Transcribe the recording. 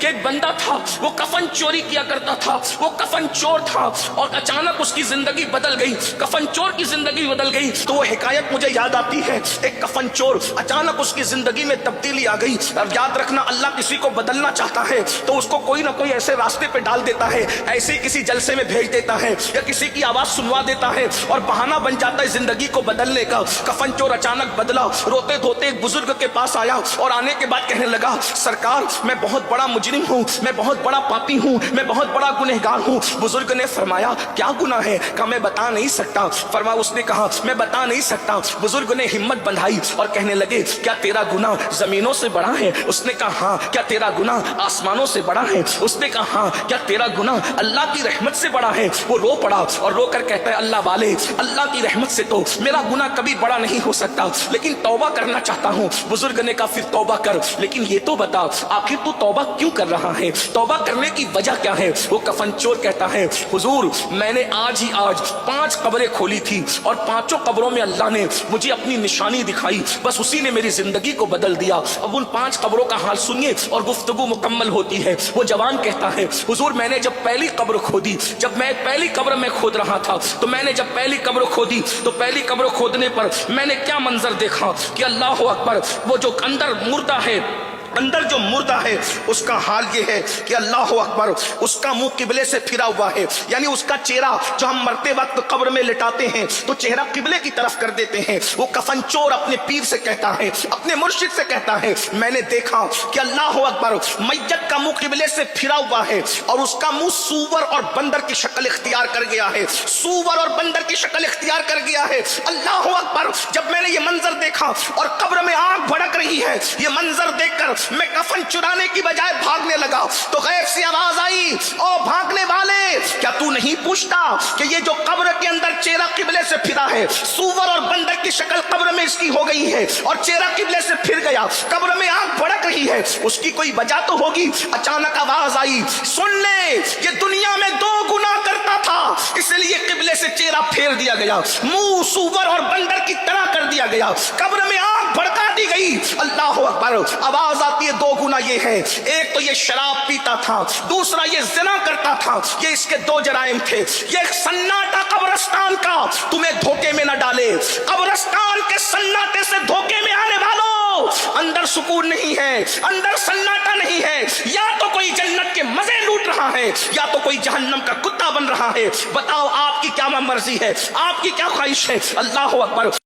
کہ ایک بندہ تھا وہ کفن چوری کیا کرتا تھا، وہ کفن چور تھا اور اچانک اس کی زندگی بدل گئی، کفن چور کی زندگی بدل گئی۔ تو وہ حکایت مجھے یاد آتی ہے، ایک کفن چور اچانک اس کی زندگی میں تبدیلی آ گئی۔ اور یاد رکھنا اللہ کسی کو بدلنا چاہتا ہے تو اس کو کوئی نہ کوئی ایسے راستے پہ ڈال دیتا ہے، ایسے کسی جلسے میں بھیج دیتا ہے یا کسی کی آواز سنوا دیتا ہے اور بہانہ بن جاتا ہے زندگی کو بدلنے کا۔ کفن چور اچانک بدلا، روتے دھوتے ایک بزرگ کے پاس آیا اور آنے کے بعد کہنے لگا سرکار میں بہت بڑا مجرم ہوں، میں بہت بڑا پاپی ہوں، میں بہت بڑا گنہگار ہوں۔ بزرگ نے فرمایا کیا گناہ ہے؟ کہا میں بتا نہیں سکتا۔ فرمایا اس نے کہا میں بتا نہیں سکتا۔ بزرگ نے ہمت بندھائی اور کہنے لگے کیا تیرا گناہ زمینوں سے بڑا ہے؟ اس نے کہا ہاں۔ کیا تیرا گناہ آسمانوں سے بڑا ہے؟ اس نے کہا ہاں۔ کیا تیرا گناہ اللہ کی رحمت سے بڑا ہے؟ وہ رو پڑا اور رو کر کہتا ہے اللہ والے، اللہ کی رحمت سے تو میرا گناہ کبھی بڑا نہیں ہو سکتا، لیکن توبہ کرنا چاہتا ہوں۔ بزرگ نے کہا پھر توبہ کر، لیکن یہ تو بتا آخر تو توبہ کیوں کر رہا ہے؟ توبہ کرنے کی وجہ کیا ہے؟ وہ کفن چور کہتا ہے حضور میں نے آج 5 قبریں کھولی تھی اور 5 قبروں میں اللہ نے مجھے اپنی نشانی دکھائی، بس اسی نے میری زندگی کو بدل دیا۔ اب ان 5 قبروں کا حال سنیے اور گفتگو مکمل ہوتی ہے۔ وہ جوان کہتا ہے حضور میں نے جب پہلی قبر کھودی، جب میں پہلی قبر میں کھود رہا تھا تو میں نے جب پہلی قبر کھودی تو پہلی قبر کھودنے پر میں نے کیا منظر دیکھا کہ اللہ اکبر، وہ جو اندر مردہ ہے، اندر جو مردہ ہے اس کا حال یہ ہے کہ اللہ اکبر اس کا منہ قبلے سے پھرا ہوا ہے، یعنی اس کا چہرہ جو ہم مرتے وقت قبر میں لٹاتے ہیں تو چہرہ قبلے کی طرف کر دیتے ہیں۔ وہ کفن چور اپنے پیر سے کہتا ہے، اپنے مرشد سے کہتا ہے میں نے دیکھا کہ اللہ اکبر میت کا منہ قبلے سے پھرا ہوا ہے اور اس کا منہ سور اور بندر کی شکل اختیار کر گیا ہے، سور اور بندر کی شکل اختیار کر گیا ہے۔ اللہ اکبر جب میں نے یہ منظر دیکھا اور قبر میں آنکھ بھڑک رہی ہے، یہ منظر دیکھ کر میں کفن چرانے کی بجائے بھاگنے لگا تو غیب سے آواز آئی او بھاگنے والے، کیا تو نہیں پوچھتا کہ یہ جو قبر کے اندر چہرہ قبلے سے پھرا ہے، سور اور بندر کی شکل قبر میں اس کی ہو گئی ہے اور چہرہ قبلے سے پھر گیا، قبر میں آنکھ بھڑک رہی ہے، اس کی کوئی وجہ تو ہوگی۔ اچانک آواز آئی سن لے یہ دنیا میں 2 گناہ کرتا تھا اس لیے قبلے سے چہرہ پھیر دیا گیا، منہ سور اور بندر کی طرح کر دیا گیا، قبر میں آنکھ بھڑکا دی گئی۔ اللہ اکبر آواز آتی ہے 2 گناہ یہ ہے، ایک تو یہ شراب پیتا تھا، دوسرا یہ زنا کرتا تھا، یہ اس کے 2 جرائم تھے۔ یہ سناٹا قبرستان کا تمہیں دھوکے میں نہ ڈالے، قبرستان کے سناٹے سے دھوکے میں آنے والوں اندر سکون نہیں ہے، اندر سناٹا نہیں ہے، یا تو کوئی جنت کے مزے لوٹ رہا ہے یا تو کوئی جہنم کا کتا بن رہا ہے۔ بتاؤ آپ کی کیا مرضی ہے، آپ کی کیا خواہش ہے؟ اللہ اکبر۔